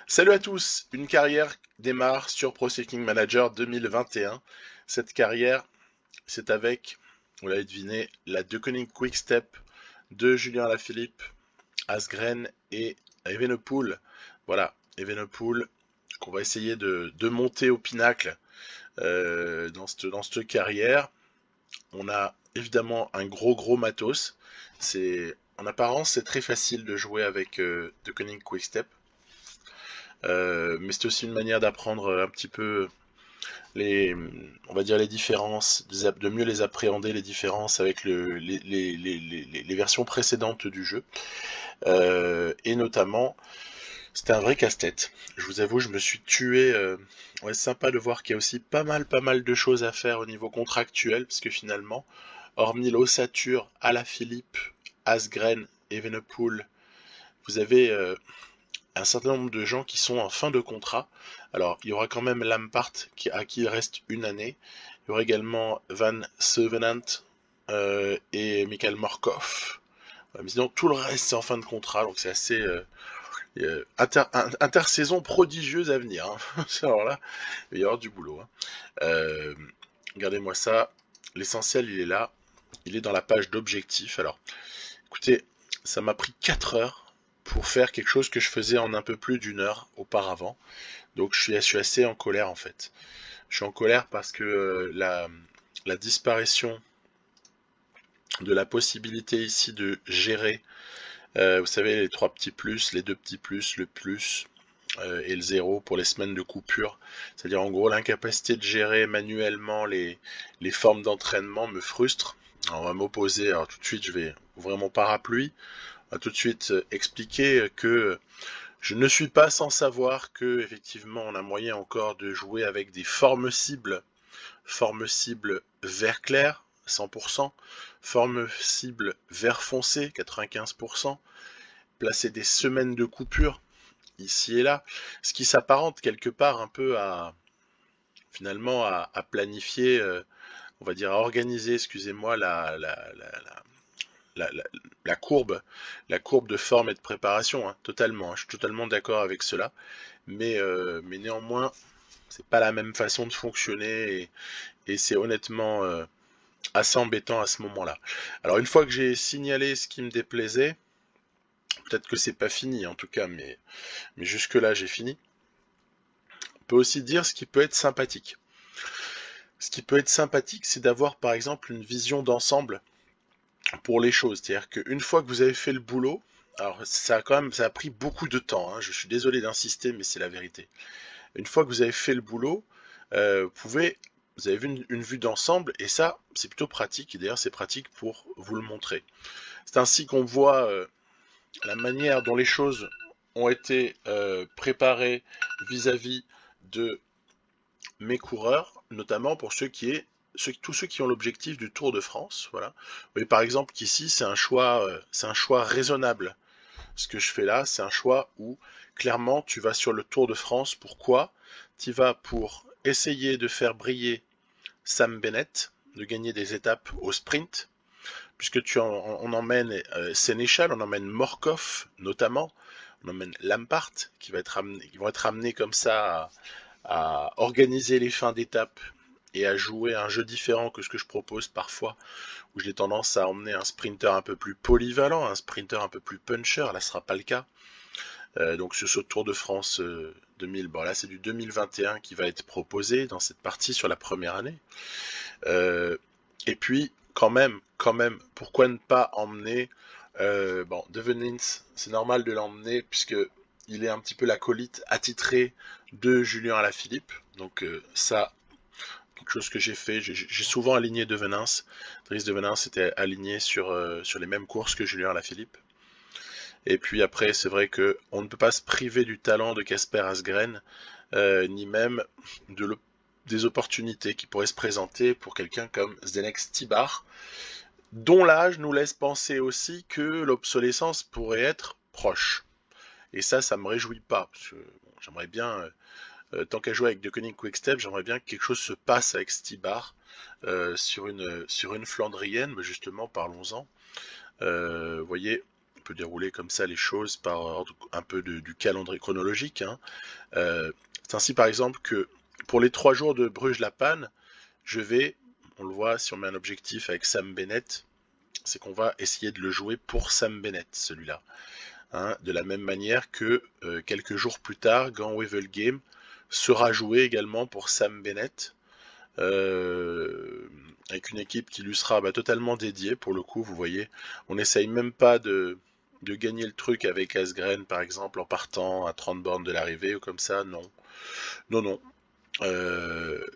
Salut à tous, une carrière démarre sur Pro Cycling Manager 2021. Cette carrière, c'est avec, vous l'avez deviné, la Deceuninck Quick Step de Julien Alaphilippe, Asgreen et Evenepoel. Voilà, Evenepoel qu'on va essayer de monter au pinacle dans cette carrière. On a évidemment un gros matos. En apparence, c'est très facile de jouer avec Deceuninck Quick Step. Mais c'est aussi une manière d'apprendre un petit peu les, on va dire les différences, de mieux les appréhender, les différences avec les versions précédentes du jeu. Et notamment, c'était un vrai casse-tête. Je vous avoue, je me suis tué. Ouais, c'est sympa de voir qu'il y a aussi pas mal de choses à faire au niveau contractuel, parce que finalement, hormis l'ossature, Alaphilippe, Asgreen, Evenepoel, vous avez un certain nombre de gens qui sont en fin de contrat. Alors, il y aura quand même Lampard à qui il reste une année. Il y aura également Van Sevenant et Michael Morkov. Mais sinon, tout le reste, c'est en fin de contrat, donc c'est assez intersaison prodigieuse à venir. Hein. Alors là, il va y avoir du boulot. Hein. Euh, Regardez-moi ça. L'essentiel, il est là. Il est dans la page d'objectifs. Alors, écoutez, ça m'a pris 4 heures pour faire quelque chose que je faisais en un peu plus d'une heure auparavant. Donc je suis assez en colère en fait. Je suis en colère parce que la disparition de la possibilité ici de gérer, vous savez, les trois petits plus, les deux petits plus, le plus et le zéro pour les semaines de coupure. C'est-à-dire en gros l'incapacité de gérer manuellement les formes d'entraînement me frustre. Alors, on va m'opposer, alors tout de suite je vais ouvrir mon parapluie, on va tout de suite expliquer que je ne suis pas sans savoir que effectivement on a moyen encore de jouer avec des formes cibles vert clair 100%, formes cibles vert foncé 95%, placer des semaines de coupure ici et là, ce qui s'apparente quelque part un peu à finalement à planifier, on va dire à organiser, excusez-moi, la, la, la courbe de forme et de préparation, hein, totalement. Hein, je suis totalement d'accord avec cela, mais néanmoins, c'est pas la même façon de fonctionner et c'est honnêtement assez embêtant à ce moment-là. Alors une fois que j'ai signalé ce qui me déplaisait, peut-être que c'est pas fini en tout cas, mais jusque-là j'ai fini. On peut aussi dire ce qui peut être sympathique. Ce qui peut être sympathique, c'est d'avoir par exemple une vision d'ensemble pour les choses. C'est-à-dire qu'une fois que vous avez fait le boulot, alors ça a pris beaucoup de temps, hein, je suis désolé d'insister, mais c'est la vérité. Une fois que vous avez fait le boulot, vous avez une vue d'ensemble, et ça, c'est plutôt pratique, et d'ailleurs c'est pratique pour vous le montrer. C'est ainsi qu'on voit la manière dont les choses ont été préparées vis-à-vis de mes coureurs, notamment pour tous ceux qui ont l'objectif du Tour de France. Voilà. Vous voyez par exemple qu'ici c'est un choix raisonnable. Ce que je fais là, c'est un choix où clairement tu vas sur le Tour de France. Pourquoi? Tu vas pour essayer de faire briller Sam Bennett, de gagner des étapes au sprint, puisque on emmène Sénéchal, on emmène Morkov notamment, on emmène Lampart qui vont être amenés comme ça à organiser les fins d'étape et à jouer un jeu différent que ce que je propose parfois, où j'ai tendance à emmener un sprinter un peu plus polyvalent, un sprinter un peu plus puncher. Là ce sera pas le cas. Donc sur ce Tour de France 2000, bon là c'est du 2021 qui va être proposé dans cette partie sur la première année. Et puis quand même, pourquoi ne pas emmener bon, De Venins, c'est normal de l'emmener puisque il est un petit peu l'acolyte attitré de Julien Alaphilippe. Donc ça, quelque chose que j'ai fait, j'ai souvent aligné De Venins. Dries De Venins était aligné sur les mêmes courses que Julien Alaphilippe. Et puis après, c'est vrai que on ne peut pas se priver du talent de Casper Asgreen, ni même des opportunités qui pourraient se présenter pour quelqu'un comme Zdenek Stibar, dont l'âge nous laisse penser aussi que l'obsolescence pourrait être proche. Et ça me réjouit pas, parce que bon, j'aimerais bien, tant qu'à jouer avec Deceuninck Quickstep, j'aimerais bien que quelque chose se passe avec Stibar sur une Flandrienne, mais justement, parlons-en. Vous voyez, peut dérouler comme ça les choses par ordre un peu du calendrier chronologique, hein. C'est ainsi par exemple que pour les 3 jours de Bruges-La-Panne, on le voit si on met un objectif avec Sam Bennett, c'est qu'on va essayer de le jouer pour Sam Bennett, celui-là. Hein, de la même manière que quelques jours plus tard, Gant-Wevelgem sera joué également pour Sam Bennett, avec une équipe qui lui sera totalement dédiée. Pour le coup, vous voyez, on n'essaye même pas de gagner le truc avec Asgreen par exemple en partant à 30 bornes de l'arrivée ou comme ça, non. Non, non.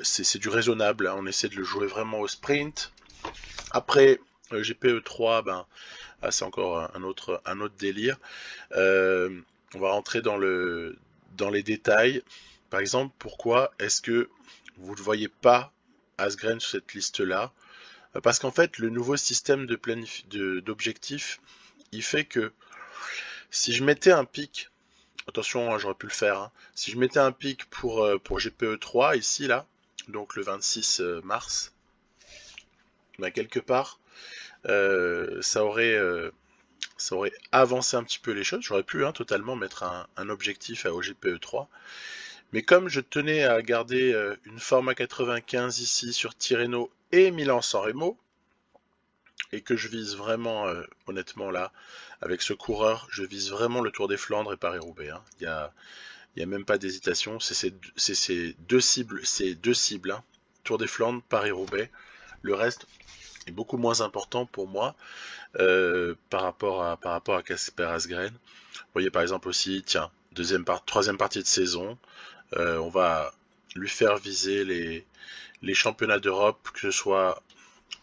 C'est du raisonnable, hein. On essaie de le jouer vraiment au sprint. Après, GPE3, c'est encore un autre délire. On va rentrer dans les détails. Par exemple, pourquoi est-ce que vous ne voyez pas Asgreen sur cette liste-là? Parce qu'en fait, le nouveau système d'objectifs, il fait que si je mettais un pic, attention, hein, j'aurais pu le faire, hein, si je mettais un pic pour GPE3, ici, là, donc le 26 mars, quelque part, ça aurait avancé un petit peu les choses. J'aurais pu totalement mettre un objectif à OGPE3. Mais comme je tenais à garder une forme à 95 ici sur Tirreno et Milan-San Remo, et que je vise vraiment, honnêtement là, avec ce coureur, je vise vraiment le Tour des Flandres et Paris-Roubaix. Hein. Il y a même pas d'hésitation. C'est deux cibles, hein. Tour des Flandres, Paris-Roubaix. Le reste est beaucoup moins important pour moi par rapport à Casper Asgreen. Vous voyez par exemple aussi, tiens, troisième partie de saison, on va lui faire viser les championnats d'Europe, que ce soit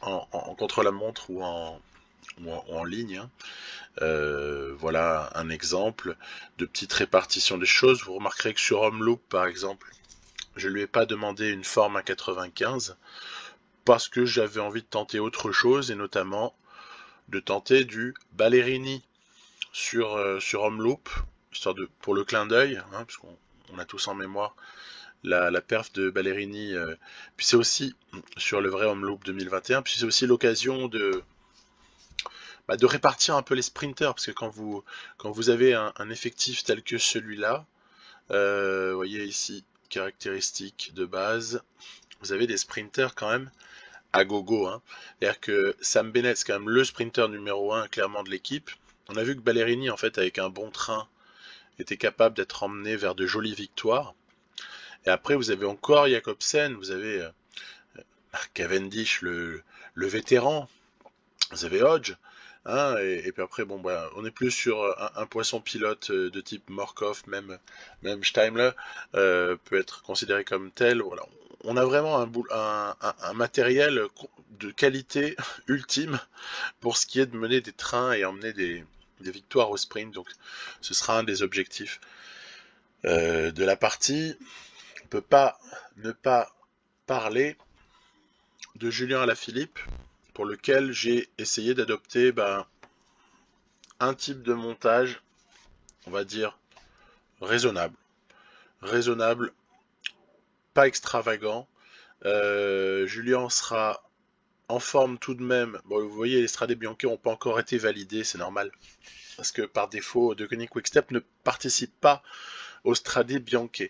en contre-la-montre ou en ligne. Hein. Voilà un exemple de petite répartition des choses. Vous remarquerez que sur Omloop, par exemple, je lui ai pas demandé une forme à 95 parce que j'avais envie de tenter autre chose et notamment de tenter du Ballerini sur Omloop, histoire pour le clin d'œil, hein, parce qu'on a tous en mémoire la perf de Ballerini. Puis c'est aussi sur le vrai Omloop 2021, puis c'est aussi l'occasion de répartir un peu les sprinters, parce que quand vous avez un effectif tel que celui-là, vous voyez ici, caractéristiques de base, vous avez des sprinters quand même à gogo. Hein. C'est-à-dire que Sam Bennett, c'est quand même le sprinter numéro 1 clairement de l'équipe. On a vu que Ballerini, en fait, avec un bon train, était capable d'être emmené vers de jolies victoires. Et après, vous avez encore Jacobsen, vous avez Cavendish, le vétéran, vous avez Hodge, hein, et puis après, on est plus sur un poisson pilote de type Morkov, même Steimler peut être considéré comme tel. Voilà. On a vraiment un matériel de qualité ultime pour ce qui est de mener des trains et emmener des victoires au sprint. Donc ce sera un des objectifs de la partie. On ne peut pas ne pas parler de Julien Alaphilippe, pour lequel j'ai essayé d'adopter un type de montage, on va dire, raisonnable. Raisonnable, pas extravagant. Julien sera en forme tout de même. Bon, vous voyez, les Strade Bianche n'ont pas encore été validés, c'est normal. Parce que par défaut, De Koenig Quick-Step ne participe pas au Strade Bianche.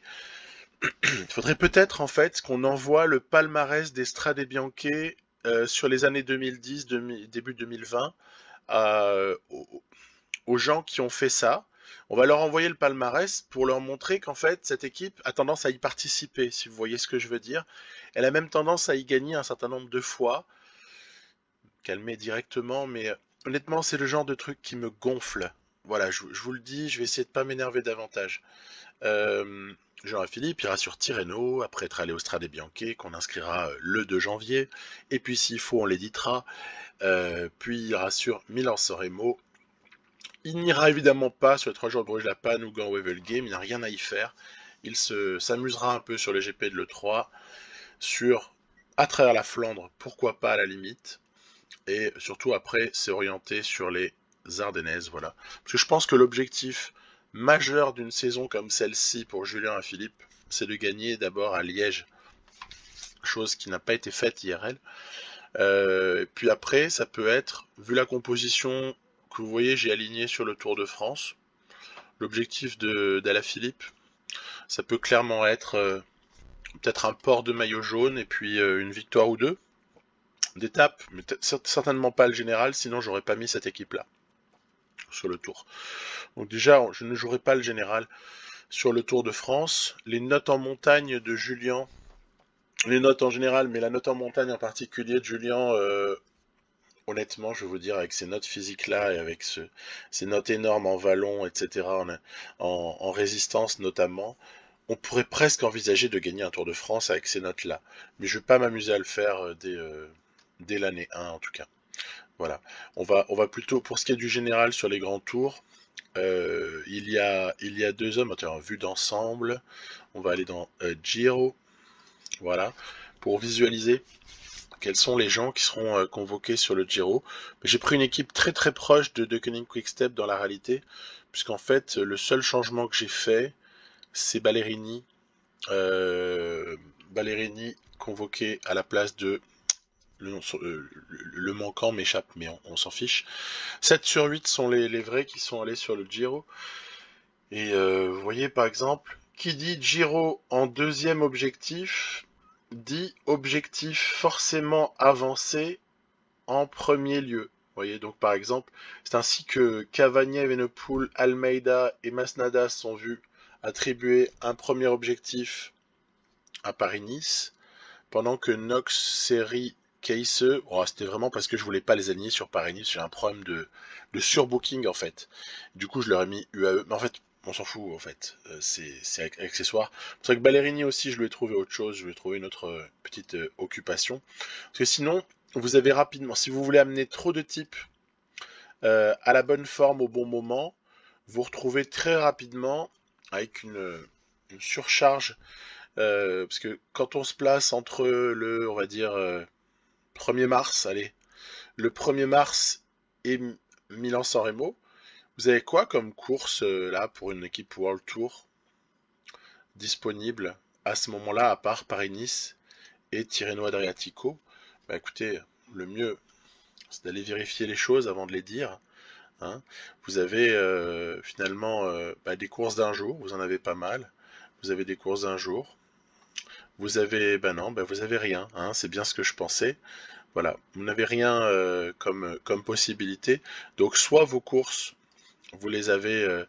Il faudrait peut-être en fait qu'on envoie le palmarès des Strade Bianche sur les années 2010, début 2020 aux gens qui ont fait ça. On va leur envoyer le palmarès pour leur montrer qu'en fait cette équipe a tendance à y participer, si vous voyez ce que je veux dire. Elle a même tendance à y gagner un certain nombre de fois. Calmer directement, mais honnêtement c'est le genre de truc qui me gonfle. Voilà, je vous le dis, je vais essayer de pas m'énerver davantage. Jean-Philippe ira sur Tirreno, après être allé au Strade Bianche, qu'on inscrira le 2 janvier, et puis s'il faut on l'éditera, puis il ira sur Milan-San Remo. Il n'ira évidemment pas sur les 3 jours de Bruges-La-Panne ou Gant-Wevelgem, il n'a rien à y faire. Il s'amusera un peu sur le GP de l'E3, à travers la Flandre, pourquoi pas à la limite, et surtout après s'orienter sur les Ardennaises, voilà. Parce que je pense que l'objectif majeur d'une saison comme celle-ci pour Julien Alaphilippe, c'est de gagner d'abord à Liège, chose qui n'a pas été faite IRL. Puis après, ça peut être, vu la composition que vous voyez, j'ai aligné sur le Tour de France. L'objectif d'Alaphilippe, ça peut clairement être peut-être un port de maillot jaune et puis une victoire ou deux d'étape, mais certainement pas le général, sinon j'aurais pas mis cette équipe-là sur le Tour. Donc déjà, je ne jouerai pas le général sur le Tour de France. Les notes en montagne de Julien, les notes en général, mais la note en montagne en particulier de Julien, honnêtement, je vais vous dire, avec ces notes physiques-là et avec ces notes énormes en vallon, etc., en résistance notamment, on pourrait presque envisager de gagner un Tour de France avec ces notes-là. Mais je ne vais pas m'amuser à le faire dès l'année 1 en tout cas. Voilà. On va plutôt, pour ce qui est du général sur les grands tours, il y a deux hommes, attends, vue d'ensemble, on va aller dans Giro, voilà, pour visualiser quels sont les gens qui seront convoqués sur le Giro. J'ai pris une équipe très très proche de Koenig Quick-Step dans la réalité, puisqu'en fait, le seul changement que j'ai fait, c'est Ballerini. Ballerini convoqué à la place de... Le manquant m'échappe, mais on s'en fiche. 7 sur 8 sont les vrais qui sont allés sur le Giro. Et vous voyez par exemple, qui dit Giro en deuxième objectif, dit objectif forcément avancé en premier lieu. Vous voyez, donc par exemple, c'est ainsi que Cavagna, Evenepoel, Almeida et Masnada sont vus attribuer un premier objectif à Paris-Nice, pendant que Knox, Seri, Case, oh, c'était vraiment parce que je voulais pas les aligner sur Paris-Nice, j'ai un problème de surbooking en fait. Du coup, je leur ai mis UAE, mais en fait, on s'en fout en fait, c'est accessoire. C'est vrai que Ballerini aussi, je lui ai trouvé autre chose, je lui ai trouvé une autre petite occupation. Parce que sinon, vous avez rapidement, si vous voulez amener trop de types à la bonne forme au bon moment, vous retrouvez très rapidement avec une surcharge, parce que quand on se place entre on va dire, 1er mars, allez, le 1er mars et Milan-San Remo, vous avez quoi comme course là pour une équipe World Tour disponible à ce moment-là, à part Paris-Nice et Tirreno Adriatico? Bah écoutez, le mieux, c'est d'aller vérifier les choses avant de les dire. Hein. Vous avez finalement des courses d'un jour, vous en avez pas mal. Vous avez des courses d'un jour. Vous avez, non, vous avez rien. Hein, c'est bien ce que je pensais. Voilà, vous n'avez rien comme possibilité. Donc soit vos courses, vous les avez,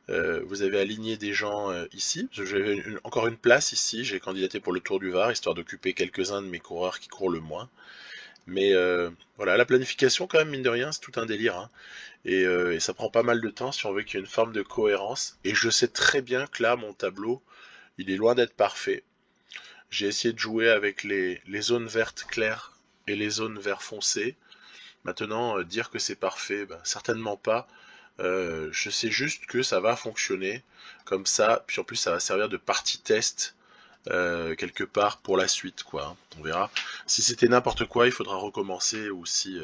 vous avez aligné des gens ici. J'avais encore une place ici. J'ai candidaté pour le Tour du Var, histoire d'occuper quelques-uns de mes coureurs qui courent le moins. Mais voilà, la planification quand même, mine de rien, c'est tout un délire. Hein. Et ça prend pas mal de temps si on veut qu'il y ait une forme de cohérence. Et je sais très bien que là, mon tableau, il est loin d'être parfait. J'ai essayé de jouer avec les zones vertes claires et les zones vert foncé. Maintenant, dire que c'est parfait, certainement pas. Je sais juste que ça va fonctionner comme ça. Puis en plus, ça va servir de partie test quelque part pour la suite, quoi. Hein. On verra. Si c'était n'importe quoi, il faudra recommencer ou si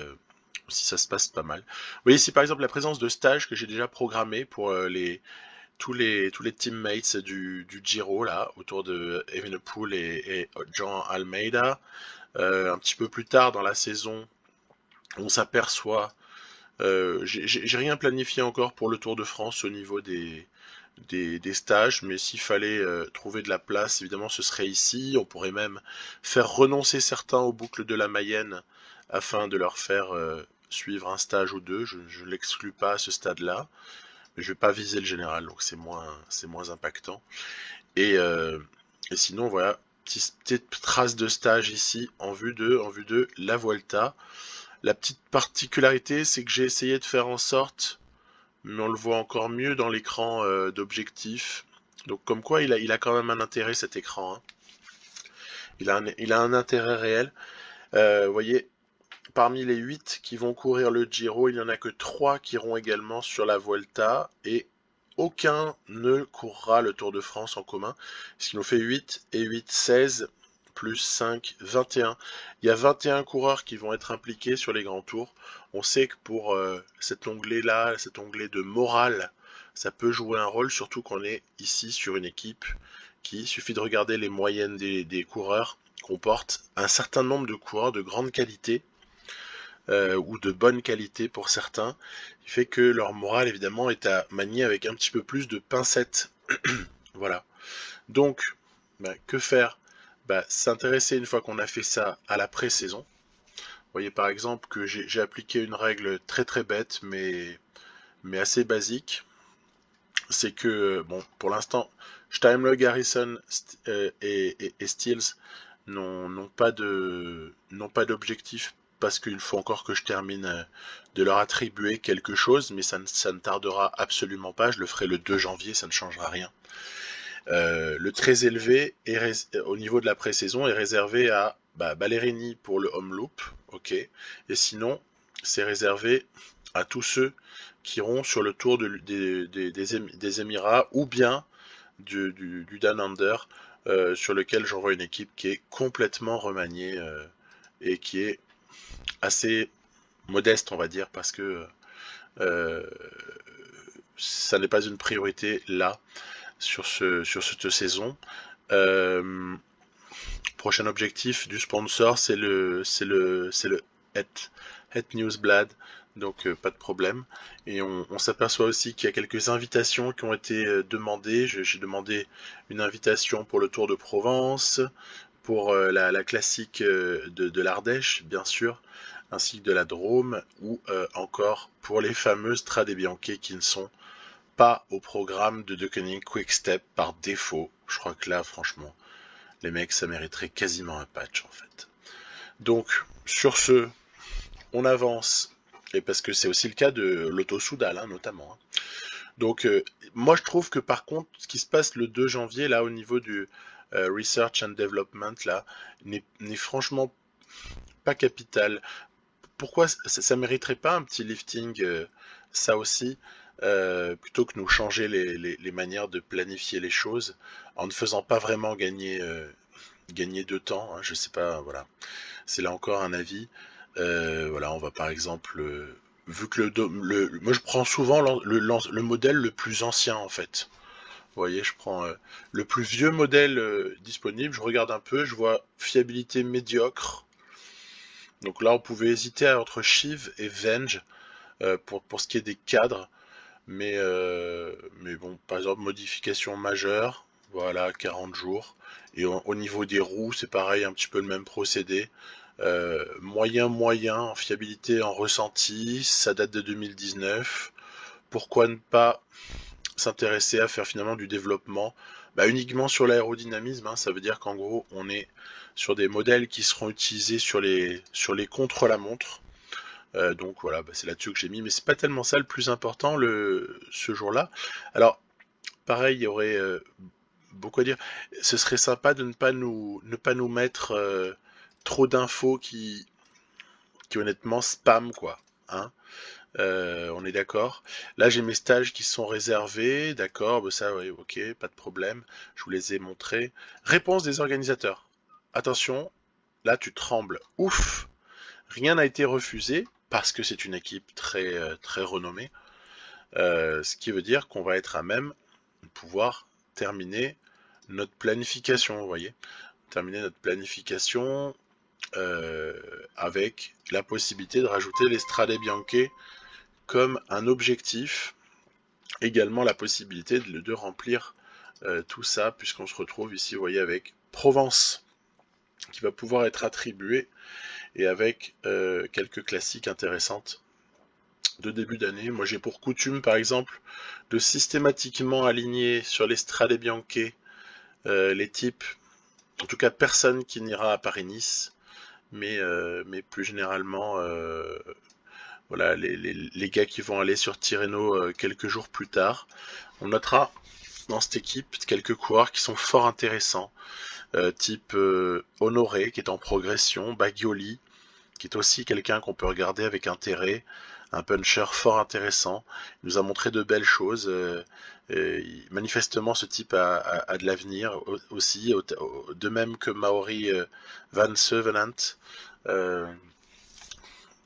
ça se passe pas mal. Vous voyez ici par exemple la présence de stages que j'ai déjà programmé pour tous les teammates du Giro là, autour de Evenepoel et Jean Almeida. Un petit peu plus tard dans la saison, on s'aperçoit, j'ai rien planifié encore pour le Tour de France au niveau des stages, mais s'il fallait trouver de la place, évidemment ce serait ici. On pourrait même faire renoncer certains aux boucles de la Mayenne afin de leur faire suivre un stage ou deux. Je ne l'exclus pas à ce stade-là, mais je vais pas viser le général, donc c'est moins impactant. Et sinon voilà, petite trace de stage ici en vue de la Vuelta. La petite particularité, c'est que j'ai essayé de faire en sorte, mais on le voit encore mieux dans l'écran d'objectif. Donc comme quoi il a quand même un intérêt cet écran. Hein. Il a un intérêt réel. Vous voyez, parmi les 8 qui vont courir le Giro, il n'y en a que 3 qui iront également sur la Vuelta et aucun ne courra le Tour de France en commun. Ce qui nous fait 8 et 8, 16, plus 5, 21. Il y a 21 coureurs qui vont être impliqués sur les grands tours. On sait que pour cet onglet-là, cet onglet de morale, ça peut jouer un rôle, surtout qu'on est ici sur une équipe qui, il suffit de regarder les moyennes des coureurs, comporte un certain nombre de coureurs de grande qualité. ou de bonne qualité pour certains, qui fait que leur morale évidemment est à manier avec un petit peu plus de pincettes. Voilà. Donc, que faire? S'intéresser une fois qu'on a fait ça à la pré-saison. Vous voyez par exemple que j'ai appliqué une règle très très bête mais assez basique. C'est que, bon, pour l'instant, Steimler, Garrison et Steels n'ont pas d'objectif parce qu'il faut encore que je termine de leur attribuer quelque chose, mais ça ne tardera absolument pas. Je le ferai le 2 janvier, ça ne changera rien. Le très élevé au niveau de la pré-saison est réservé à Ballerini pour le home loop, ok. Et sinon, c'est réservé à tous ceux qui iront sur le tour des Émirats ou bien du Down Under, sur lequel j'envoie une équipe qui est complètement remaniée et qui est assez modeste, on va dire, parce que euh, ça n'est pas une priorité là sur cette saison. Euh, Prochain objectif du sponsor, c'est le Het Newsblad, donc pas de problème. Et on s'aperçoit aussi qu'il y a quelques invitations qui ont été demandées. J'ai demandé une invitation pour le Tour de Provence, pour la classique de l'Ardèche, bien sûr, ainsi que de la Drôme, ou encore pour les fameuses Strade Bianche qui ne sont pas au programme de Deceuninck Quick Step par défaut. Je crois que là, franchement, les mecs, ça mériterait quasiment un patch en fait. Donc, sur ce, on avance, et parce que c'est aussi le cas de l'Auto-Soudal, hein, notamment. Hein. Donc, moi je trouve que par contre, ce qui se passe le 2 janvier, là, au niveau du Research and Development, là, n'est franchement pas capital. Pourquoi ça mériterait pas un petit lifting, ça aussi, plutôt que nous changer les manières de planifier les choses, en ne faisant pas vraiment gagner de temps, hein, je sais pas, voilà. C'est là encore un avis. Voilà, on va par exemple, vu que moi je prends souvent le modèle le plus ancien en fait. Vous voyez, je prends le plus vieux modèle disponible, je regarde un peu, je vois fiabilité médiocre. Donc là, on pouvait hésiter entre Shiv et Venge pour ce qui est des cadres, mais bon, par exemple, modification majeure, voilà, 40 jours. Et au niveau des roues, c'est pareil, un petit peu le même procédé. Moyen en fiabilité, en ressenti, ça date de 2019. Pourquoi ne pas s'intéresser à faire finalement du développement uniquement sur l'aérodynamisme, hein, ça veut dire qu'en gros on est sur des modèles qui seront utilisés sur les contre-la-montre. Donc voilà, c'est là-dessus que j'ai mis, mais c'est pas tellement ça le plus important ce jour-là. Alors pareil, il y aurait beaucoup à dire. Ce serait sympa de ne pas nous mettre trop d'infos qui honnêtement spam quoi. Hein. On est d'accord. Là, j'ai mes stages qui sont réservés. D'accord, ça, oui, ok, pas de problème. Je vous les ai montrés. Réponse des organisateurs. Attention, là, tu trembles. Ouf! Rien n'a été refusé parce que c'est une équipe très renommée. Ce qui veut dire qu'on va être à même de pouvoir terminer notre planification, vous voyez. Terminer notre planification avec la possibilité de rajouter les Strade Bianche comme un objectif, également la possibilité de remplir tout ça, puisqu'on se retrouve ici, vous voyez, avec Provence, qui va pouvoir être attribué, et avec quelques classiques intéressantes de début d'année. Moi j'ai pour coutume, par exemple, de systématiquement aligner sur les Strade Bianche les types, en tout cas personne qui n'ira à Paris-Nice, mais plus généralement voilà, les gars qui vont aller sur Tirreno quelques jours plus tard. On notera dans cette équipe quelques coureurs qui sont fort intéressants, type Honoré qui est en progression, Bagioli qui est aussi quelqu'un qu'on peut regarder avec intérêt, un puncher fort intéressant. Il nous a montré de belles choses. Manifestement, ce type a de l'avenir aussi, de même que Maori Van Sevenant.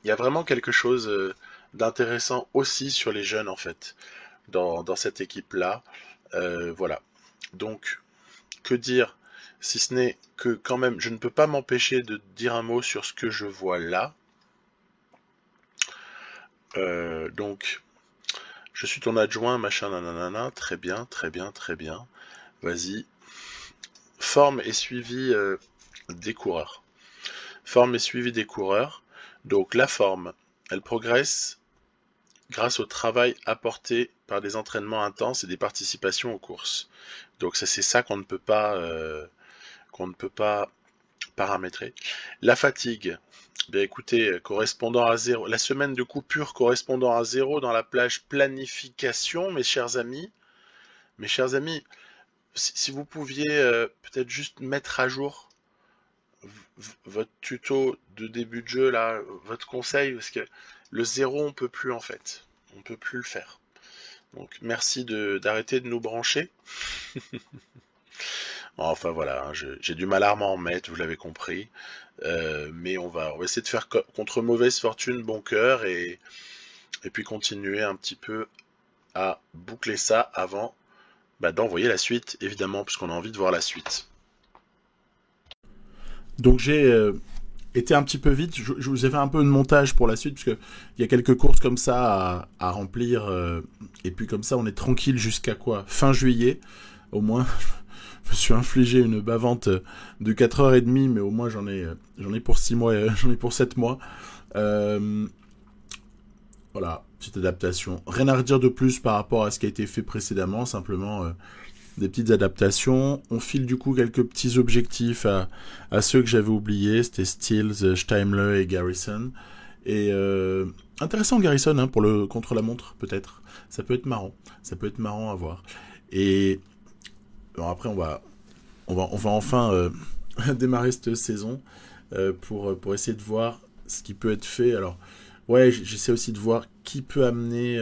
Il y a vraiment quelque chose d'intéressant aussi sur les jeunes en fait dans cette équipe là. Voilà. Donc que dire si ce n'est que quand même je ne peux pas m'empêcher de dire un mot sur ce que je vois là. Donc, je suis ton adjoint, machin, nanana, très bien, très bien, très bien. Vas-y. Forme et suivi des coureurs. Forme et suivi des coureurs. Donc, la forme, elle progresse grâce au travail apporté par des entraînements intenses et des participations aux courses. Donc, c'est ça qu'on ne peut pas paramétrer. La fatigue, bien écoutez, correspondant à 0, la semaine de coupure correspondant à 0 dans la plage planification, mes chers amis, si vous pouviez peut-être juste mettre à jour votre tuto de début de jeu là, votre conseil, parce que le 0 on peut plus en fait, on peut plus le faire. Donc merci d'arrêter de nous brancher. Enfin voilà, hein, j'ai du mal à m'en remettre, vous l'avez compris. Mais on va essayer de faire contre mauvaise fortune bon cœur et puis continuer un petit peu à boucler ça avant d'envoyer la suite, évidemment, puisqu'on a envie de voir la suite. Donc j'ai été un petit peu vite, je vous ai fait un peu de montage pour la suite, parce qu'il y a quelques courses comme ça à remplir, et puis comme ça on est tranquille jusqu'à quoi ? Fin juillet, au moins. Je me suis infligé une bavante de 4h30, mais au moins j'en ai pour 6 mois, j'en ai pour 7 mois. Voilà, petite adaptation. Rien à redire de plus par rapport à ce qui a été fait précédemment, simplement des petites adaptations. On file du coup quelques petits objectifs à ceux que j'avais oubliés, c'était Stills, Steimle et Garrison. Et intéressant Garrison hein, pour le contre-la-montre peut-être. Ça peut être marrant à voir. Et bon, après on va enfin démarrer cette saison pour essayer de voir ce qui peut être fait. Alors ouais, j'essaie aussi de voir qui peut amener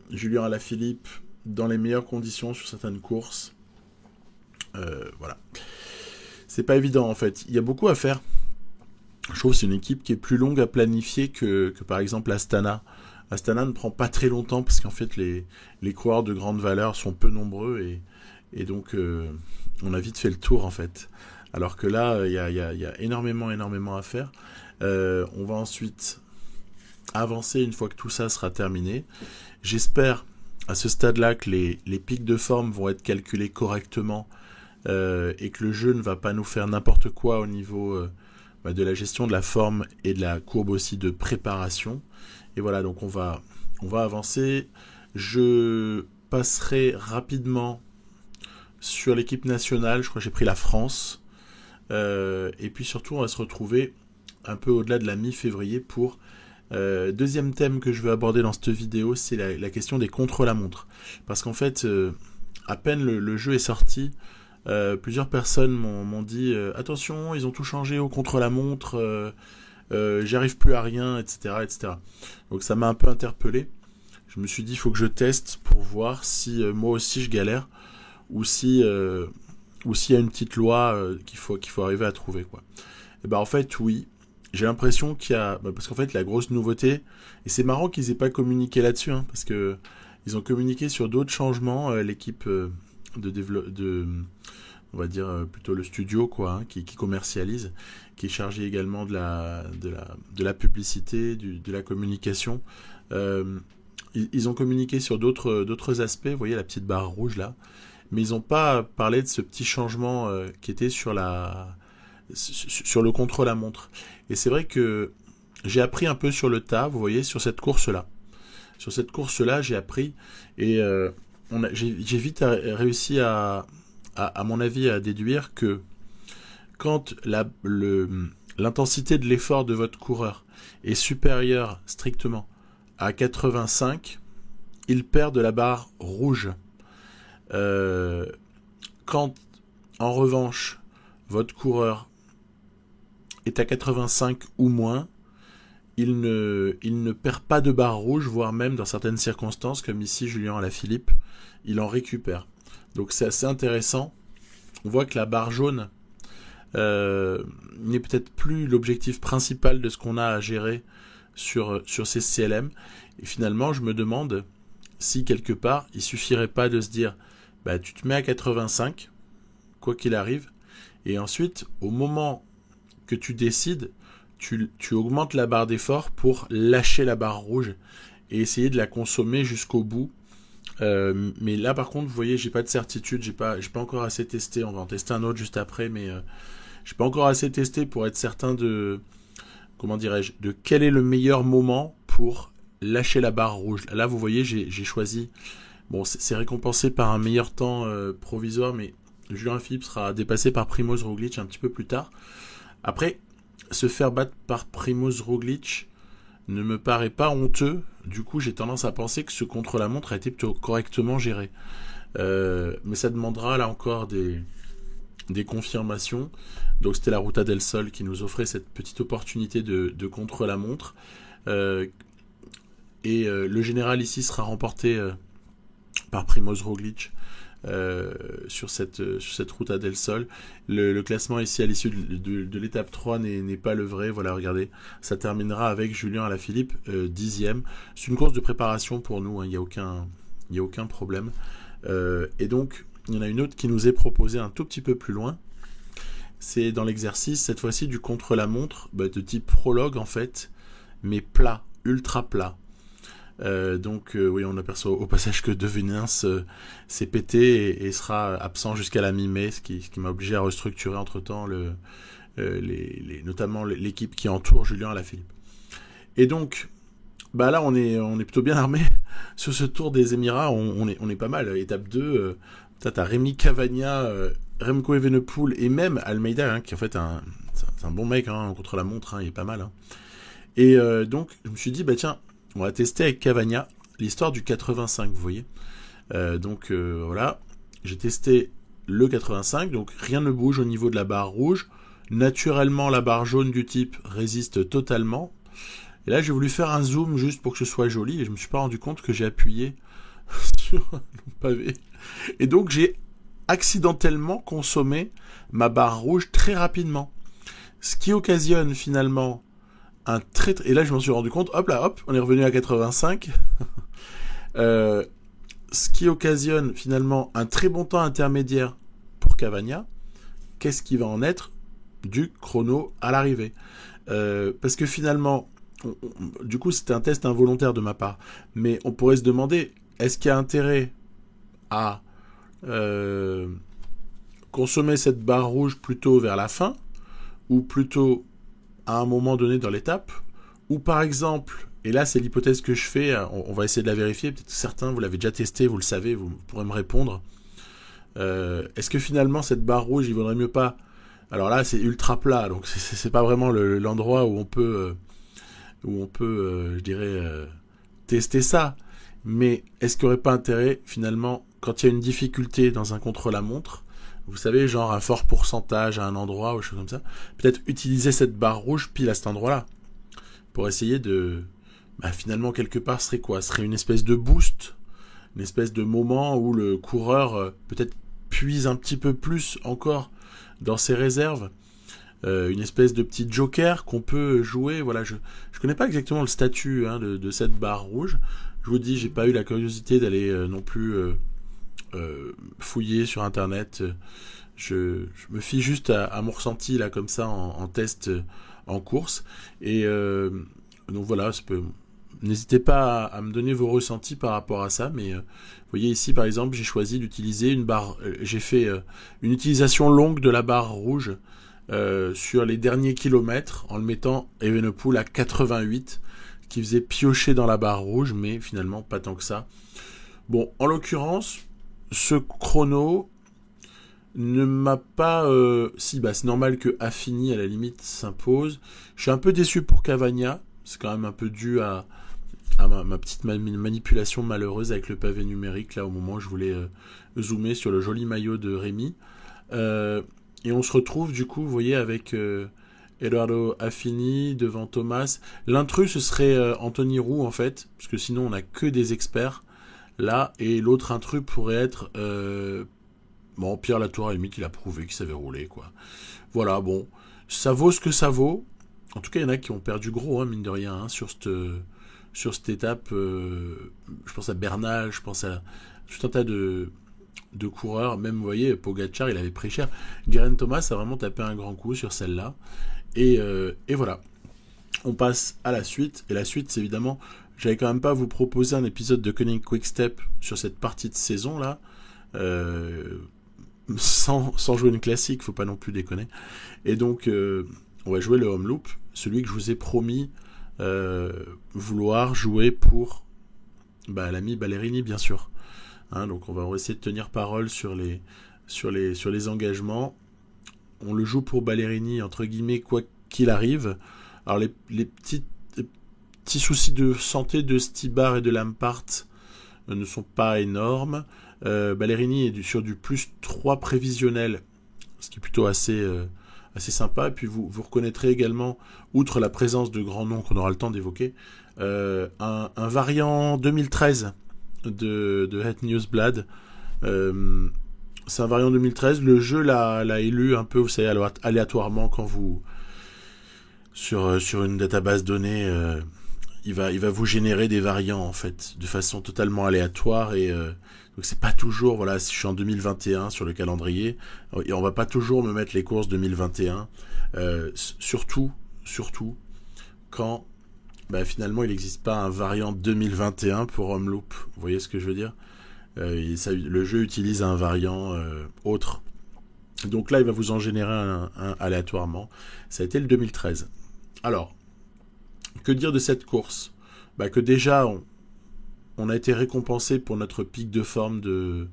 Julien Alaphilippe dans les meilleures conditions sur certaines courses. Voilà. C'est pas évident en fait. Il y a beaucoup à faire. Je trouve que c'est une équipe qui est plus longue à planifier que par exemple Astana. Astana ne prend pas très longtemps parce qu'en fait les coureurs de grande valeur sont peu nombreux et donc on a vite fait le tour en fait. Alors que là, il y a énormément à faire. On va ensuite avancer une fois que tout ça sera terminé. J'espère à ce stade-là que les pics de forme vont être calculés correctement et que le jeu ne va pas nous faire n'importe quoi au niveau de la gestion de la forme et de la courbe aussi de préparation. Et voilà, donc on va avancer. Je passerai rapidement sur l'équipe nationale. Je crois que j'ai pris la France. Et puis surtout, on va se retrouver un peu au-delà de la mi-février pour deuxième thème que je veux aborder dans cette vidéo, c'est la question des contre-la-montre. Parce qu'en fait, à peine le jeu est sorti, plusieurs personnes m'ont dit attention, ils ont tout changé au contre-la-montre, j'arrive plus à rien, etc., etc. Donc ça m'a un peu interpellé. Je me suis dit il faut que je teste pour voir si moi aussi je galère ou si y a une petite loi qu'il faut arriver à trouver quoi. Et ben en fait oui. J'ai l'impression qu'il y a... parce qu'en fait, la grosse nouveauté... Et c'est marrant qu'ils aient pas communiqué là-dessus, hein, parce que ils ont communiqué sur d'autres changements. L'équipe on va dire plutôt le studio, quoi, hein, qui commercialise, qui est chargé également de la publicité, de la communication. Ils ont communiqué sur d'autres aspects. Vous voyez la petite barre rouge là. Mais ils n'ont pas parlé de ce petit changement qui était sur le contre-la-montre. Et c'est vrai que j'ai appris un peu sur le tas, vous voyez, sur cette course-là. Sur cette course-là, j'ai appris et j'ai vite réussi à mon avis, à déduire que quand l'intensité de l'effort de votre coureur est supérieure strictement à 85, il perd de la barre rouge. Quand, en revanche, votre coureur est à 85 ou moins, il ne perd pas de barre rouge, voire même dans certaines circonstances, comme ici Julien Alaphilippe, il en récupère. Donc c'est assez intéressant. On voit que la barre jaune n'est peut-être plus l'objectif principal de ce qu'on a à gérer sur ces CLM. Et finalement, je me demande si quelque part, il suffirait pas de se dire, tu te mets à 85, quoi qu'il arrive, et ensuite, au moment que tu décides, tu augmentes la barre d'effort pour lâcher la barre rouge et essayer de la consommer jusqu'au bout. Mais là par contre vous voyez j'ai pas de certitude, j'ai pas encore assez testé, on va en tester un autre juste après, mais j'ai pas encore assez testé pour être certain de, comment dirais-je, de quel est le meilleur moment pour lâcher la barre rouge. Là vous voyez j'ai choisi, bon c'est récompensé par un meilleur temps provisoire, mais Julien Philippe sera dépassé par Primož Roglič un petit peu plus tard. Après, se faire battre par Primož Roglič ne me paraît pas honteux. Du coup, j'ai tendance à penser que ce contre-la-montre a été plutôt correctement géré. Mais ça demandera là encore des confirmations. Donc c'était la Ruta del Sol qui nous offrait cette petite opportunité de contre-la-montre. Le général ici sera remporté par Primož Roglič. Sur cette Ruta del Sol. Le classement ici à l'issue de l'étape 3 n'est pas le vrai. Voilà, regardez, ça terminera avec Julien Alaphilippe 10e. C'est une course de préparation pour nous, hein, il n'y a aucun problème. Et donc, il y en a une autre qui nous est proposée un tout petit peu plus loin. C'est dans l'exercice, cette fois-ci, du contre-la-montre, de type prologue en fait, mais plat, ultra plat. Oui, on aperçoit au passage que De Venens s'est pété et sera absent jusqu'à la mi-mai, ce qui m'a obligé à restructurer entre-temps notamment l'équipe qui entoure Julien Alaphilippe. Et donc, là on est plutôt bien armé sur ce Tour des Émirats, on est pas mal. Étape 2, t'as Rémi Cavagna, Remco Evenepoel et même Almeida, hein, qui en fait c'est un bon mec, hein, contre la montre, hein, il est pas mal. Hein. Et donc je me suis dit tiens, on va tester avec Cavagna l'histoire du 85, vous voyez. Voilà, j'ai testé le 85, donc rien ne bouge au niveau de la barre rouge. Naturellement, la barre jaune du type résiste totalement. Et là, j'ai voulu faire un zoom juste pour que ce soit joli, et je me suis pas rendu compte que j'ai appuyé sur un pavé. Et donc, j'ai accidentellement consommé ma barre rouge très rapidement. Ce qui occasionne finalement et là je m'en suis rendu compte, hop, on est revenu à 85. Ce qui occasionne finalement un très bon temps intermédiaire pour Cavagna. Qu'est-ce qui va en être du chrono à l'arrivée? Parce que finalement, du coup c'était un test involontaire de ma part, mais on pourrait se demander, est-ce qu'il y a intérêt à consommer cette barre rouge plutôt vers la fin, ou plutôt à un moment donné dans l'étape, ou par exemple, et là c'est l'hypothèse que je fais, on va essayer de la vérifier, peut-être certains vous l'avez déjà testé, vous le savez, vous pourrez me répondre, est-ce que finalement cette barre rouge il vaudrait mieux pas, alors là c'est ultra plat, donc c'est pas vraiment l'endroit où on peut je dirais tester ça, mais est-ce qu'il n'y aurait pas intérêt finalement, quand il y a une difficulté dans un contre-la-montre, vous savez, genre un fort pourcentage à un endroit ou des choses comme ça, peut-être utiliser cette barre rouge pile à cet endroit-là, pour essayer de... finalement, quelque part, serait quoi? Serait une espèce de boost, une espèce de moment où le coureur peut-être puise un petit peu plus encore dans ses réserves, une espèce de petit joker qu'on peut jouer. Voilà, je connais pas exactement le statut de cette barre rouge. Je vous dis, j'ai pas eu la curiosité d'aller non plus... fouiller sur internet, je me fie juste à mon ressenti là comme ça en test en course, et donc voilà, n'hésitez pas à me donner vos ressentis par rapport à ça, mais vous voyez ici par exemple j'ai choisi d'utiliser une barre, j'ai fait une utilisation longue de la barre rouge sur les derniers kilomètres en le mettant Evenepoel à 88, qui faisait piocher dans la barre rouge, mais finalement pas tant que ça. Bon, en l'occurrence ce chrono ne m'a pas... c'est normal que Affini, à la limite, s'impose. Je suis un peu déçu pour Cavagna. C'est quand même un peu dû à ma petite manipulation malheureuse avec le pavé numérique, là, au moment où je voulais zoomer sur le joli maillot de Rémi. Et on se retrouve, du coup, vous voyez, avec Edoardo Affini devant Thomas. L'intrus, ce serait Anthony Roux, en fait, parce que sinon, on n'a que des experts. Là, et l'autre intrus pourrait être Pierre Latour, à la limite, il a prouvé qu'il savait rouler, quoi. Voilà, bon, ça vaut ce que ça vaut. En tout cas, il y en a qui ont perdu gros, mine de rien, sur cette étape. Je pense à Bernal, je pense à tout un tas de coureurs. Même, vous voyez, Pogacar, il avait pris cher. Geraint Thomas a vraiment tapé un grand coup sur celle-là. Et voilà. On passe à la suite. Et la suite, c'est évidemment... j'avais quand même pas à vous proposer un épisode de Cunning Quickstep sur cette partie de saison là, sans jouer une classique, faut pas non plus déconner. Et donc, on va jouer le home loop, celui que je vous ai promis vouloir jouer pour l'ami Ballerini, bien sûr. Hein, donc on va essayer de tenir parole sur les engagements. On le joue pour Ballerini, entre guillemets, quoi qu'il arrive. Alors les petits soucis de santé de Stybar et de Lampart ne sont pas énormes. Ballerini est sur du plus 3 prévisionnel, ce qui est plutôt assez sympa. Et puis vous reconnaîtrez également, outre la présence de grands noms qu'on aura le temps d'évoquer, un variant 2013 de Het Nieuwsblad. C'est un variant 2013. Le jeu l'a élu un peu, vous savez, aléatoirement quand vous sur une database donnée, il va vous générer des variants en fait, de façon totalement aléatoire et donc c'est pas toujours, voilà, si je suis en 2021 sur le calendrier, et on va pas toujours me mettre les courses 2021, surtout quand finalement il n'existe pas un variant 2021 pour Home Loop. Vous voyez ce que je veux dire? Le jeu utilise un variant autre. Donc là, il va vous en générer un aléatoirement. Ça a été le 2013. Alors, que dire de cette course? Que déjà, on a été récompensé pour notre pic de forme de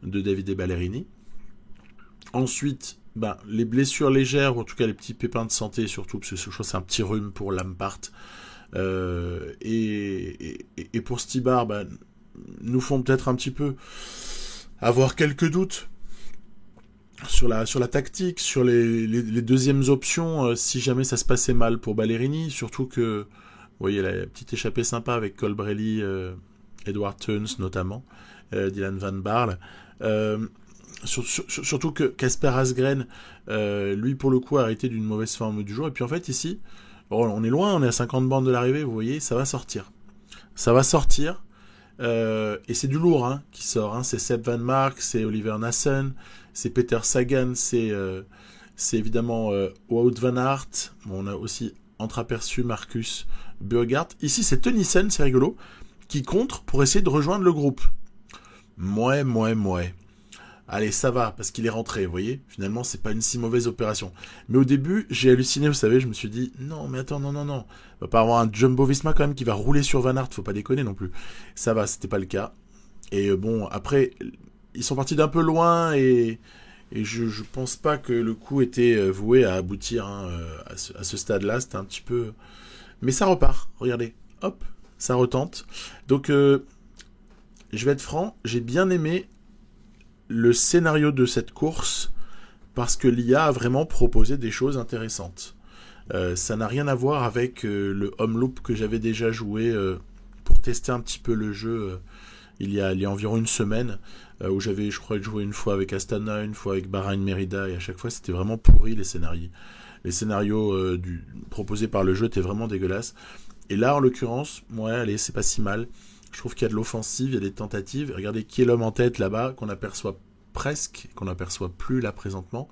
Davide Ballerini. Ensuite, les blessures légères, ou en tout cas les petits pépins de santé, surtout, parce que je crois que c'est un petit rhume pour Lampart, et pour Stybar, nous font peut-être un petit peu avoir quelques doutes sur la tactique, sur les deuxièmes options, si jamais ça se passait mal pour Ballerini, surtout que, vous voyez, la petite échappée sympa avec Colbrelli, Edward Theuns notamment, Dylan Van Baarle, surtout que Casper Asgreen, lui pour le coup a arrêté d'une mauvaise forme du jour, et puis en fait ici, on est loin, on est à 50 bornes de l'arrivée, vous voyez, ça va sortir, et c'est du lourd qui sort, c'est Seb Van Mark, c'est Oliver Nassen, c'est Peter Sagan, c'est évidemment Wout van Aert. On a aussi entreaperçu Marcus Burghardt. Ici, c'est Tennyson, c'est rigolo, qui contre pour essayer de rejoindre le groupe. Mouais. Allez, ça va, parce qu'il est rentré, vous voyez. Finalement, c'est pas une si mauvaise opération. Mais au début, j'ai halluciné, vous savez, je me suis dit, non, mais attends, non. On va pas avoir un Jumbo-Visma quand même qui va rouler sur Van Aert, faut pas déconner non plus. Ça va, c'était pas le cas. Et bon, après, ils sont partis d'un peu loin et je pense pas que le coup était voué à aboutir à ce stade-là. C'était un petit peu... Mais ça repart, regardez. Hop, ça retente. Donc, je vais être franc, j'ai bien aimé le scénario de cette course parce que l'IA a vraiment proposé des choses intéressantes. Ça n'a rien à voir avec le home loop que j'avais déjà joué pour tester un petit peu le jeu il y a environ une semaine, où j'avais, je crois, joué une fois avec Astana, une fois avec Bahrain Merida, et à chaque fois c'était vraiment pourri les scénarios. Les scénarios proposés par le jeu étaient vraiment dégueulasses. Et là, en l'occurrence, allez, c'est pas si mal. Je trouve qu'il y a de l'offensive, il y a des tentatives. Regardez qui est l'homme en tête là-bas, qu'on aperçoit presque, qu'on n'aperçoit plus là présentement.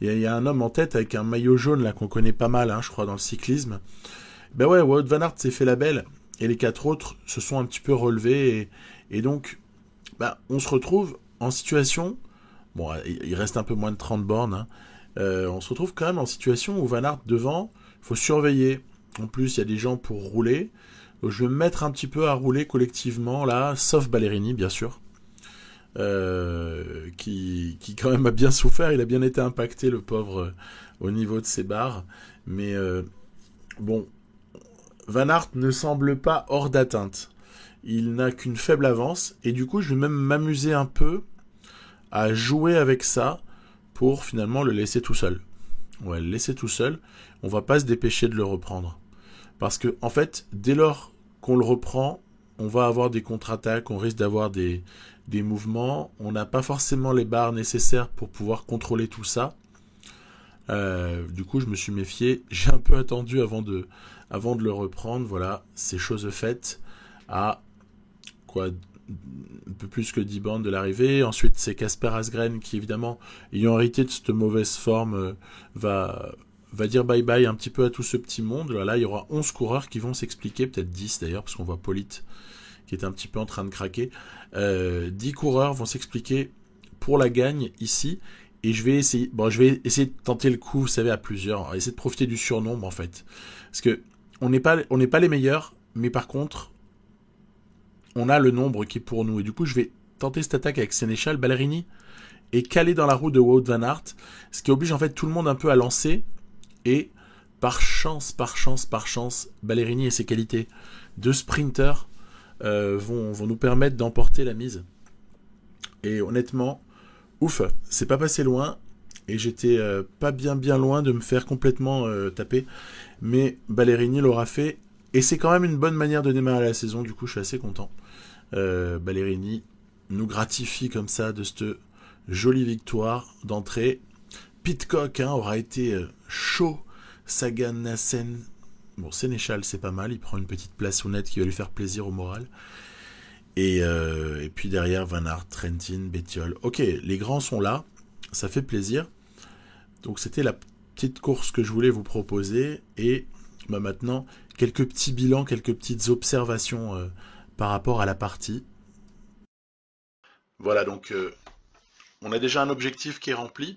Et il y a un homme en tête avec un maillot jaune là qu'on connaît pas mal, je crois, dans le cyclisme. Wout van Aert s'est fait la belle, et les 4 autres se sont un petit peu relevés, et donc, on se retrouve en situation, bon, il reste un peu moins de 30 bornes, on se retrouve quand même en situation où Van Aert devant, il faut surveiller. En plus, il y a des gens pour rouler. Donc, je vais me mettre un petit peu à rouler collectivement, là, sauf Ballerini, bien sûr, qui quand même a bien souffert. Il a bien été impacté, le pauvre, au niveau de ses barres. Mais, bon, Van Aert ne semble pas hors d'atteinte. Il n'a qu'une faible avance, et du coup, je vais même m'amuser un peu à jouer avec ça pour finalement le laisser tout seul. On va le laisser tout seul, on va pas se dépêcher de le reprendre. Parce que, en fait, dès lors qu'on le reprend, on va avoir des contre-attaques, on risque d'avoir des mouvements, on n'a pas forcément les barres nécessaires pour pouvoir contrôler tout ça. Du coup, je me suis méfié, j'ai un peu attendu avant de le reprendre, voilà, c'est chose faite à un peu plus que 10 bornes de l'arrivée. Ensuite, c'est Casper Asgreen qui, évidemment, ayant hérité de cette mauvaise forme, va va dire bye bye un petit peu à tout ce petit monde. Là, il y aura 11 coureurs qui vont s'expliquer, peut-être 10 d'ailleurs, parce qu'on voit Polite qui est un petit peu en train de craquer. 10 coureurs vont s'expliquer pour la gagne ici. Et je vais essayer de tenter le coup, vous savez, à plusieurs. Essayer de profiter du surnombre, en fait. Parce que on n'est pas les meilleurs, mais par contre, on a le nombre qui est pour nous. Et du coup, je vais tenter cette attaque avec Sénéchal, Ballerini, et caler dans la roue de Wout van Aert. Ce qui oblige, en fait, tout le monde un peu à lancer. Et par chance, Ballerini et ses qualités de sprinter vont nous permettre d'emporter la mise. Et honnêtement, ouf, c'est pas passé loin. Et j'étais pas bien loin de me faire complètement taper. Mais Ballerini l'aura fait. Et c'est quand même une bonne manière de démarrer la saison. Du coup, je suis assez content. Ballerini nous gratifie comme ça de cette jolie victoire d'entrée. Pidcock aura été chaud. Sagan, Nassen. Bon, Sénéchal, c'est pas mal. Il prend une petite place honnête qui va lui faire plaisir au moral. Et puis derrière, Van Aert, Trentin, Bettiol. Ok, les grands sont là. Ça fait plaisir. Donc c'était la petite course que je voulais vous proposer. Et maintenant, quelques petits bilans, quelques petites observations par rapport à la partie. Voilà, donc on a déjà un objectif qui est rempli.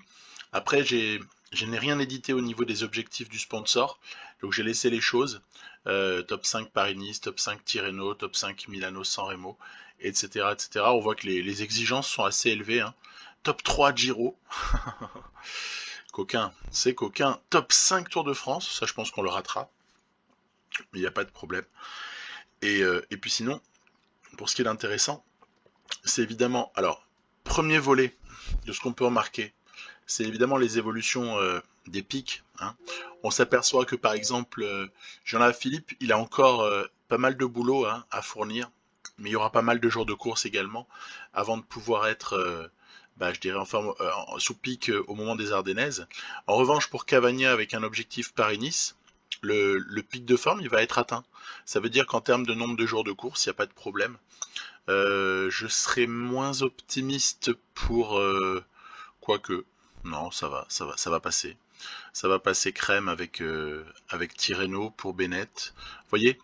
Après, je n'ai rien édité au niveau des objectifs du sponsor, donc j'ai laissé les choses. Top 5 Paris-Nice, top 5 Tirreno, top 5 Milano-San Remo, etc., etc. On voit que les exigences sont assez élevées, hein. Top 3 Giro. Coquin, c'est coquin. Top 5 Tour de France, ça je pense qu'on le ratera, mais il n'y a pas de problème. Et puis sinon, pour ce qui est d'intéressant, c'est évidemment, alors, premier volet de ce qu'on peut remarquer, c'est évidemment les évolutions des pics, hein. On s'aperçoit que par exemple, Jean-Philippe, il a encore pas mal de boulot, hein, à fournir, mais il y aura pas mal de jours de course également avant de pouvoir être, je dirais, sous pic au moment des Ardennaises. En revanche, pour Cavagna, avec un objectif Paris-Nice, le pic de forme, il va être atteint. Ça veut dire qu'en termes de nombre de jours de course, il n'y a pas de problème. Je serais moins optimiste pour quoique. Non, ça va passer. Ça va passer crème avec Tirreno pour Bennett. Vous voyez,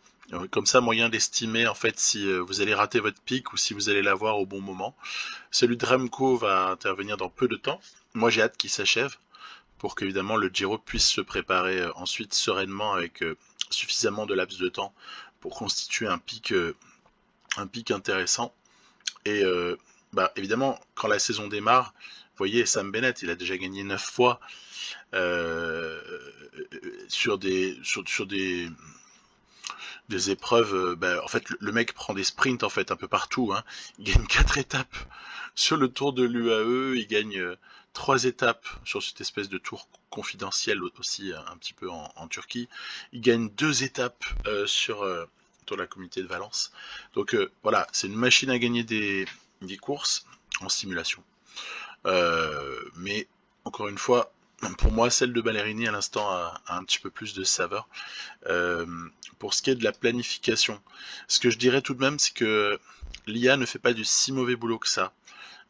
comme ça, moyen d'estimer en fait si vous allez rater votre pic ou si vous allez l'avoir au bon moment. Celui de Remco va intervenir dans peu de temps. Moi, j'ai hâte qu'il s'achève pour qu'évidemment le Giro puisse se préparer ensuite sereinement avec suffisamment de laps de temps pour constituer un pic intéressant. Et évidemment, quand la saison démarre, vous voyez, Sam Bennett, il a déjà gagné 9 fois euh, sur des épreuves. En fait, le mec prend des sprints en fait un peu partout, hein. Il gagne 4 étapes sur le tour de l'UAE, il gagne 3 étapes sur cette espèce de tour confidentiel aussi un petit peu en Turquie. Il gagne 2 étapes sur la communauté de Valence. Donc voilà, c'est une machine à gagner des courses en simulation. Mais encore une fois, pour moi, celle de Ballerini à l'instant a un petit peu plus de saveur. Euh, pour ce qui est de la planification, ce que je dirais tout de même, c'est que l'IA ne fait pas du si mauvais boulot que ça.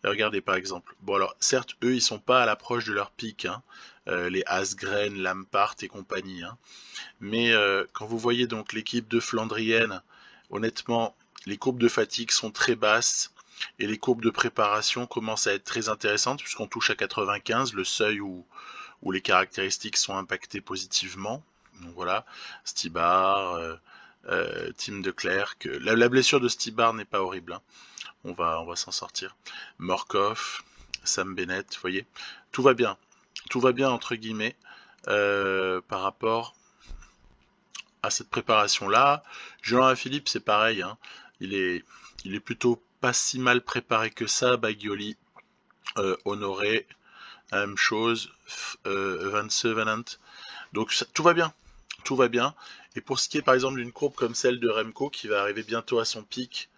Regardez par exemple. Bon alors, certes, eux, ils sont pas à l'approche de leur pic, hein, les Asgreen, Lampart et compagnie, hein. Mais quand vous voyez donc l'équipe de Flandrienne, honnêtement, les courbes de fatigue sont très basses et les courbes de préparation commencent à être très intéressantes puisqu'on touche à 95, le seuil où les caractéristiques sont impactées positivement. Donc voilà, Stibar, Tim de Klerk. La blessure de Stibar n'est pas horrible, hein. On va s'en sortir. Morkov, Sam Bennett, vous voyez, tout va bien. Tout va bien entre guillemets par rapport à cette préparation-là. Julien Philippe, c'est pareil, hein. Il est plutôt pas si mal préparé que ça. Bagioli, Honoré, la même chose. Vance Venant. Donc tout va bien. Tout va bien. Et pour ce qui est par exemple d'une courbe comme celle de Remco qui va arriver bientôt à son pic,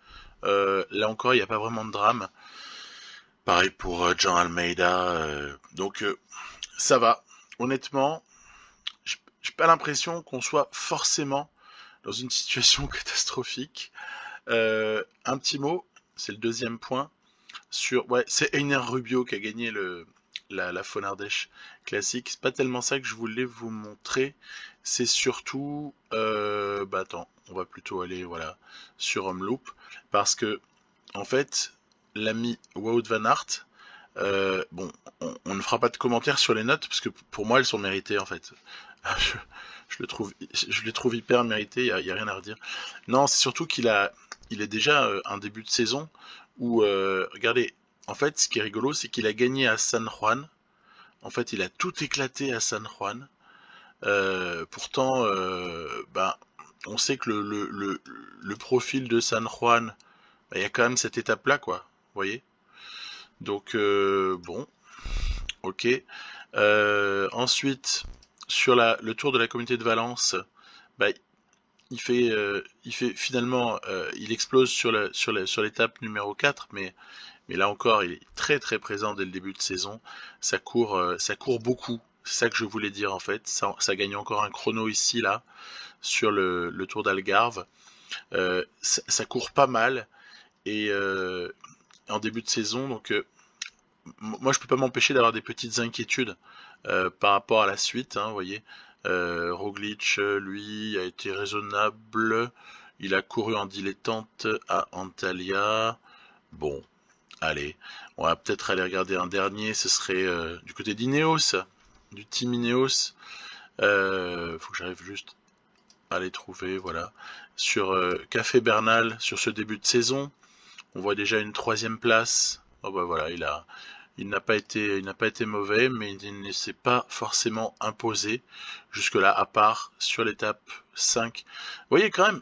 là encore il n'y a pas vraiment de drame. Pareil pour John Almeida. Donc ça va. Honnêtement, j'ai pas l'impression qu'on soit forcément dans une situation catastrophique. Un petit mot, c'est le deuxième point. Ouais, c'est Einer Rubio qui a gagné la Faune Ardèche classique. C'est pas tellement ça que je voulais vous montrer. C'est surtout... attends, on va plutôt aller voilà, sur Homeloop. Parce que, en fait, l'ami Wout van Aert, bon, on ne fera pas de commentaires sur les notes, parce que pour moi, elles sont méritées, en fait. Je les trouve hyper méritées, y a rien à redire. Non, c'est surtout il est déjà un début de saison où, regardez, en fait, ce qui est rigolo, c'est qu'il a gagné à San Juan. En fait, il a tout éclaté à San Juan. Pourtant, on sait que le profil de San Juan, il y a quand même cette étape-là, quoi. Vous voyez? Donc, bon, ok. Ensuite, sur le Tour de la Communauté de Valence, bah, il fait finalement, il explose sur l'étape numéro 4, mais là encore, il est très très présent dès le début de saison. Ça court beaucoup. C'est ça que je voulais dire en fait. Ça gagne encore un chrono ici, là, sur le Tour d'Algarve. Ça court pas mal. Et en début de saison, donc moi je peux pas m'empêcher d'avoir des petites inquiétudes par rapport à la suite, hein, vous voyez. Roglic, lui, a été raisonnable. Il a couru en dilettante à Antalya. Bon, allez, on va peut-être aller regarder un dernier. Ce serait du côté d'Ineos, du team Ineos. Faut que j'arrive juste à les trouver, voilà. Sur Café Bernal, sur ce début de saison, on voit déjà une 3e place. Oh bah voilà, il n'a pas été mauvais, mais il ne s'est pas forcément imposé jusque-là, à part sur l'étape 5. Vous voyez quand même,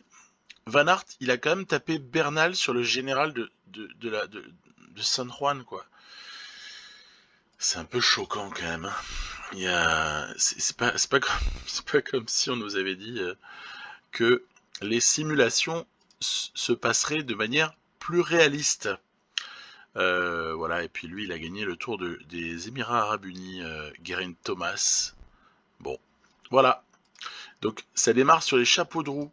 Van Aert, il a quand même tapé Bernal sur le général de San Juan, quoi. C'est un peu choquant quand même, hein. C'est pas comme si on nous avait dit que les simulations se passeraient de manière plus réaliste. Voilà, et puis lui, il a gagné le Tour des Émirats Arabes Unis, Geraint Thomas. Bon, voilà. Donc, ça démarre sur les chapeaux de roue.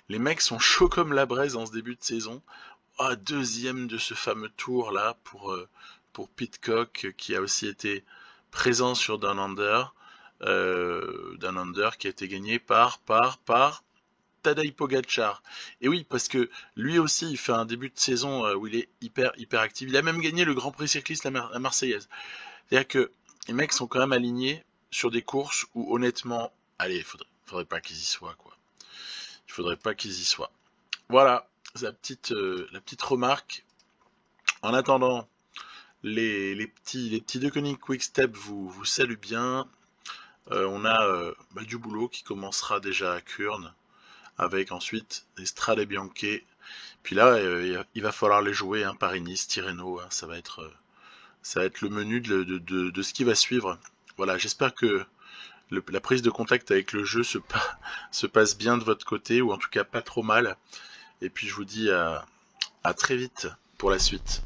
Les mecs sont chauds comme la braise en ce début de saison. Ah, 2e de ce fameux tour-là pour Pidcock, qui a aussi été présent sur Down Under. Down Under qui a été gagné par Tadej Pogacar. Et oui, parce que lui aussi, il fait un début de saison où il est hyper actif. Il a même gagné le Grand Prix cycliste la Marseillaise. C'est-à-dire que les mecs sont quand même alignés sur des courses où honnêtement, allez, faudrait pas qu'ils y soient, quoi. Il faudrait pas qu'ils y soient. Voilà, la petite remarque. En attendant, les petits Deceuninck Quick Step vous saluent bien. On a du boulot qui commencera déjà à Kurn, avec ensuite les Strade Bianche. Puis là, il va falloir les jouer, hein, Paris-Nice, Tirreno, hein, ça va être le menu de ce qui va suivre. Voilà, j'espère que la prise de contact avec le jeu se passe bien de votre côté, ou en tout cas pas trop mal. Et puis je vous dis à très vite pour la suite.